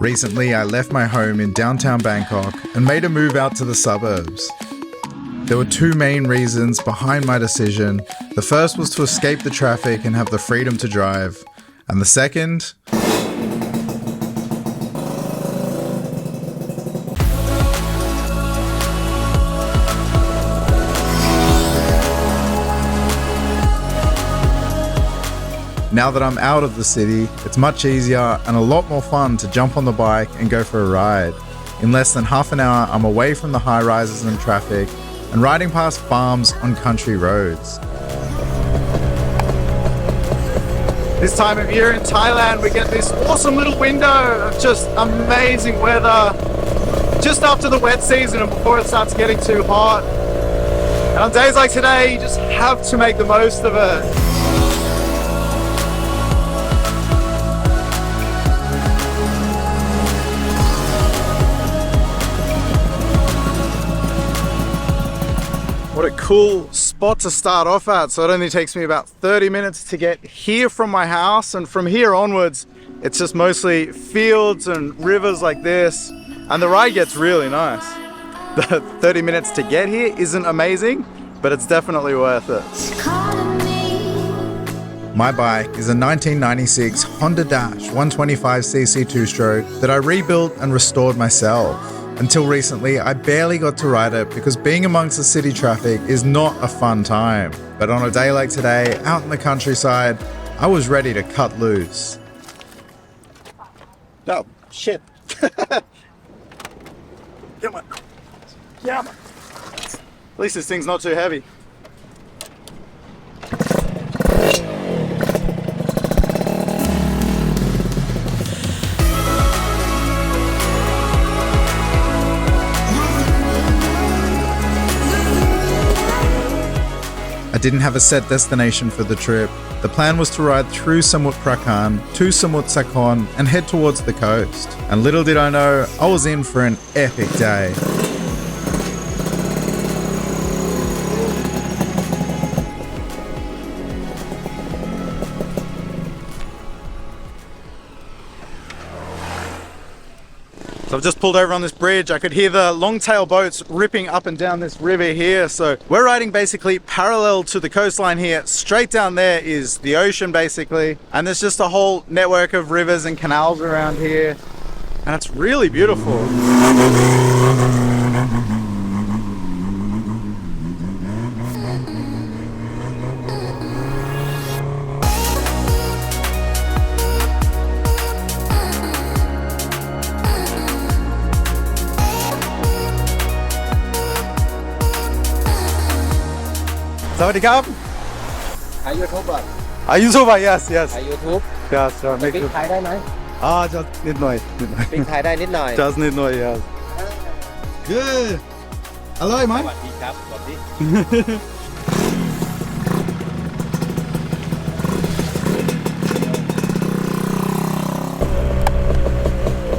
Recently, I left my home in downtown Bangkok and made a move out to the suburbs. There were two main reasons behind my decision. The first was to escape the traffic and have the freedom to drive. And the second, now that I'm out of the city, it's much easier and a lot more fun to jump on the bike and go for a ride. In less than half an hour, I'm away from the high rises and traffic and riding past farms on country roads. This time of year in Thailand, we get this awesome little window of just amazing weather just after the wet season and before it starts getting too hot. And on days like today, you just have to make the most of it. What a cool spot to start off at. So it only takes me about 30 minutes to get here from my house, and from here onwards it's just mostly fields and rivers like this, and the ride gets really nice. The 30 minutes to get here isn't amazing, but it's definitely worth it. My bike is a 1996 Honda Dash 125cc two-stroke that I rebuilt and restored myself. Until recently, I barely got to ride it because being amongst the city traffic is not a fun time. But on a day like today, out in the countryside, I was ready to cut loose. Oh, shit. Come on. Yeah. At least this thing's not too heavy. I didn't have a set destination for the trip. The plan was to ride through Samut Prakan to Samut Sakhon and head towards the coast. And little did I know, I was in for an epic day. So I've just pulled over on this bridge. I could hear the long-tail boats ripping up and down this river here. So we're riding basically parallel to the coastline here. Straight down there is the ocean basically. And there's just a whole network of rivers and canals around here. And it's really beautiful. Sawadee-krap. Are you YouTuber? Are you YouTuber? Yes, yes. Are YouTube? Yes, sure. สปีกไทยได้ไหม just นิดหน่อย สปีกไทยได้นิดหน่อย just นิดหน่อย yes. Good. อร่อยไหม สวัสดีครับสวัสดี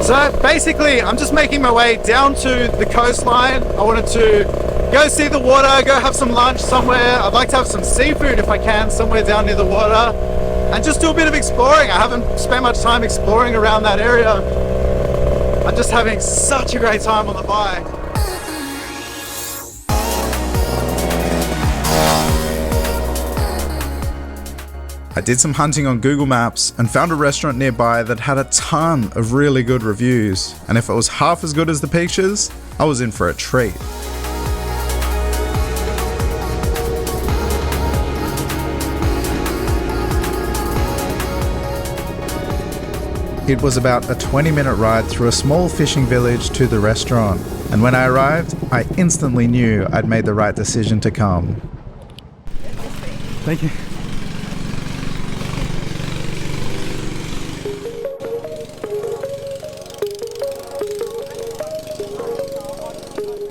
So basically, I'm just making my way down to the coastline. I wanted to go see the water, go have some lunch somewhere. I'd like to have some seafood if I can, somewhere down near the water. And just do a bit of exploring. I haven't spent much time exploring around that area. I'm just having such a great time on the bike. I did some hunting on Google Maps and found a restaurant nearby that had a ton of really good reviews. And if it was half as good as the pictures, I was in for a treat. It was about a 20-minute ride through a small fishing village to the restaurant. And when I arrived, I instantly knew I'd made the right decision to come. Thank you.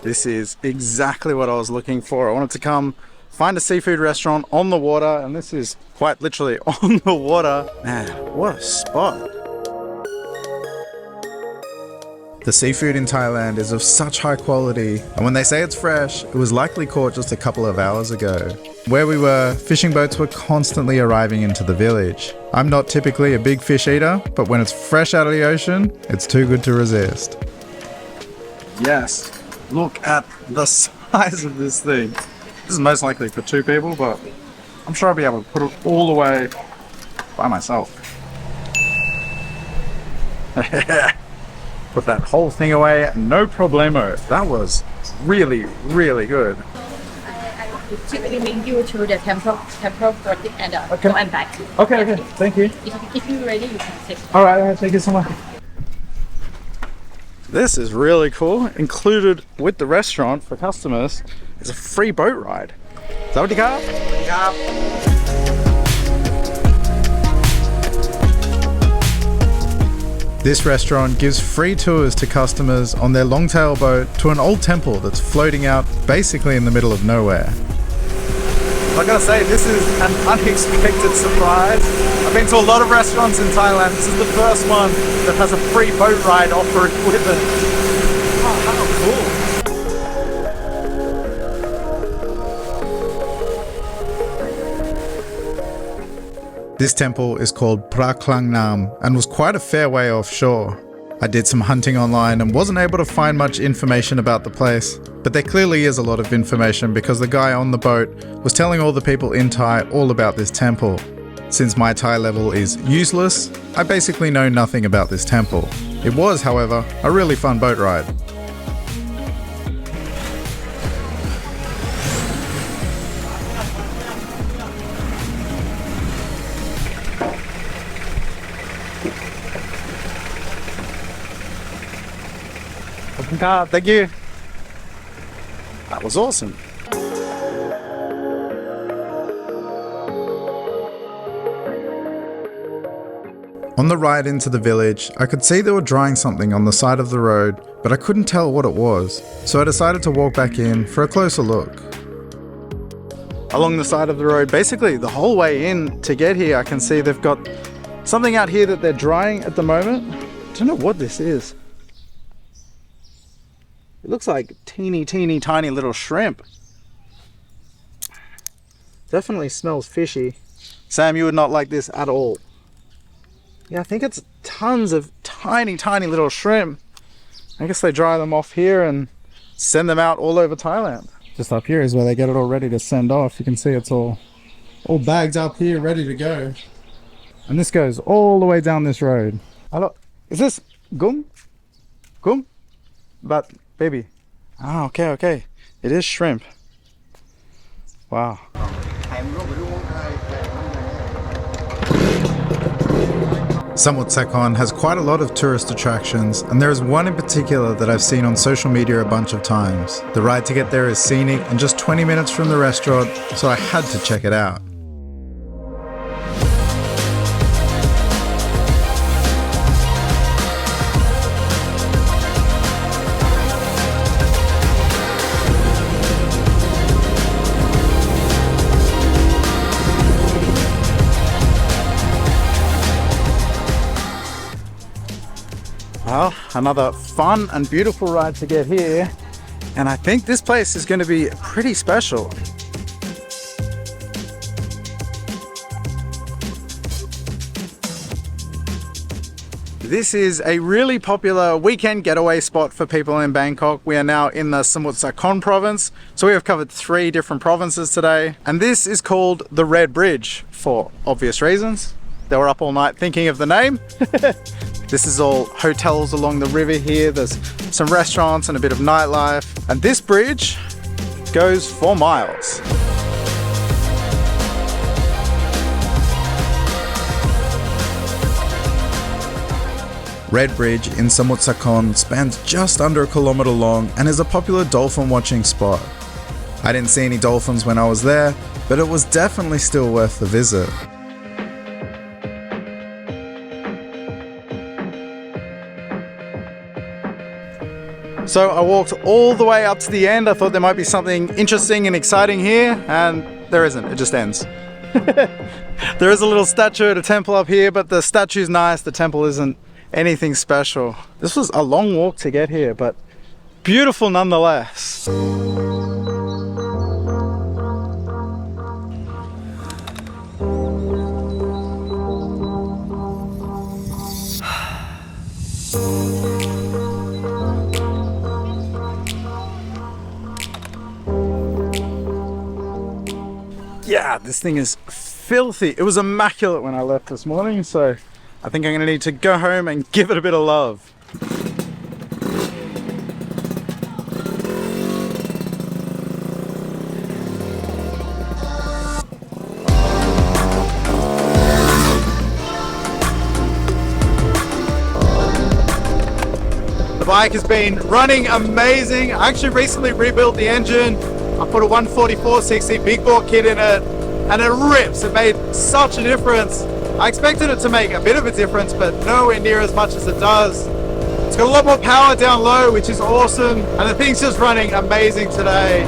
This is exactly what I was looking for. I wanted to come find a seafood restaurant on the water, and this is quite literally on the water. Man, what a spot. The seafood in Thailand is of such high quality, and when they say it's fresh, it was likely caught just a couple of hours ago. Where we were, fishing boats were constantly arriving into the village. I'm not typically a big fish eater, but when it's fresh out of the ocean, it's too good to resist. Yes, look at the size of this thing. This is most likely for 2 people, but I'm sure I'll be able to put it all the way by myself. Put that whole thing away, no problemo. That was really, really good. We link you to the temple for the, and Okay. go and back. Okay, thank you. If you're ready, you can take. All right, thank you so much. This is really cool. Included with the restaurant for customers is a free boat ride. Sawadee krap. This restaurant gives free tours to customers on their longtail boat to an old temple that's floating out basically in the middle of nowhere. I gotta say, this is an unexpected surprise. I've been to a lot of restaurants in Thailand. This is the first one that has a free boat ride offered with it. Oh, how cool. This temple is called Praklang Nam and was quite a fair way offshore. I did some hunting online and wasn't able to find much information about the place, but there clearly is a lot of information because the guy on the boat was telling all the people in Thai all about this temple. Since my Thai level is useless, I basically know nothing about this temple. It was, however, a really fun boat ride. Thank you. That was awesome. On the ride into the village, I could see they were drying something on the side of the road, but I couldn't tell what it was, so I decided to walk back in for a closer look. Along the side of the road, basically the whole way in to get here, I can see they've got something out here that they're drying at the moment. I don't know what this is. It looks like teeny tiny little shrimp. Definitely smells fishy. Sam, you would not like this at all. Yeah, I think it's tons of tiny little shrimp. I guess they dry them off here and send them out all over Thailand. Just up here is where they get it all ready to send off. You can see it's all bagged up here, ready to go. And this goes all the way down this road. Hello, is this gum? Gum? But baby. Ah, okay. It is shrimp. Wow. Samut Sakhon has quite a lot of tourist attractions, and there is one in particular that I've seen on social media a bunch of times. The ride to get there is scenic and just 20 minutes from the restaurant, so I had to check it out. Well, another fun and beautiful ride to get here, and I think this place is going to be pretty special. This is a really popular weekend getaway spot for people in Bangkok. We are now in the Samut Sakhon province, so we have covered 3 different provinces today, and this is called the Red Bridge for obvious reasons. They were up all night thinking of the name. This is all hotels along the river here. There's some restaurants and a bit of nightlife. And this bridge goes for miles. Red Bridge in Samut Sakhon spans just under 1 kilometer long and is a popular dolphin watching spot. I didn't see any dolphins when I was there, but it was definitely still worth the visit. So I walked all the way up to the end. I thought there might be something interesting and exciting here, and there isn't. It just ends. There is a little statue at a temple up here, but the statue's nice. The temple isn't anything special. This was a long walk to get here, but beautiful nonetheless. Yeah, this thing is filthy. It was immaculate when I left this morning, so I think I'm gonna need to go home and give it a bit of love. The bike has been running amazing. I actually recently rebuilt the engine. I put a 144cc big bore kit in it and it rips. It made such a difference. I expected it to make a bit of a difference, but nowhere near as much as it does. It's got a lot more power down low, which is awesome. And the thing's just running amazing today.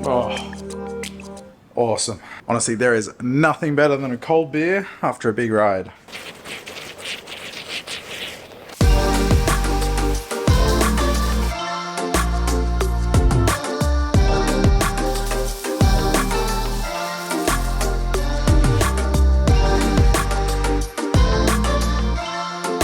Oh, awesome. Honestly, there is nothing better than a cold beer after a big ride.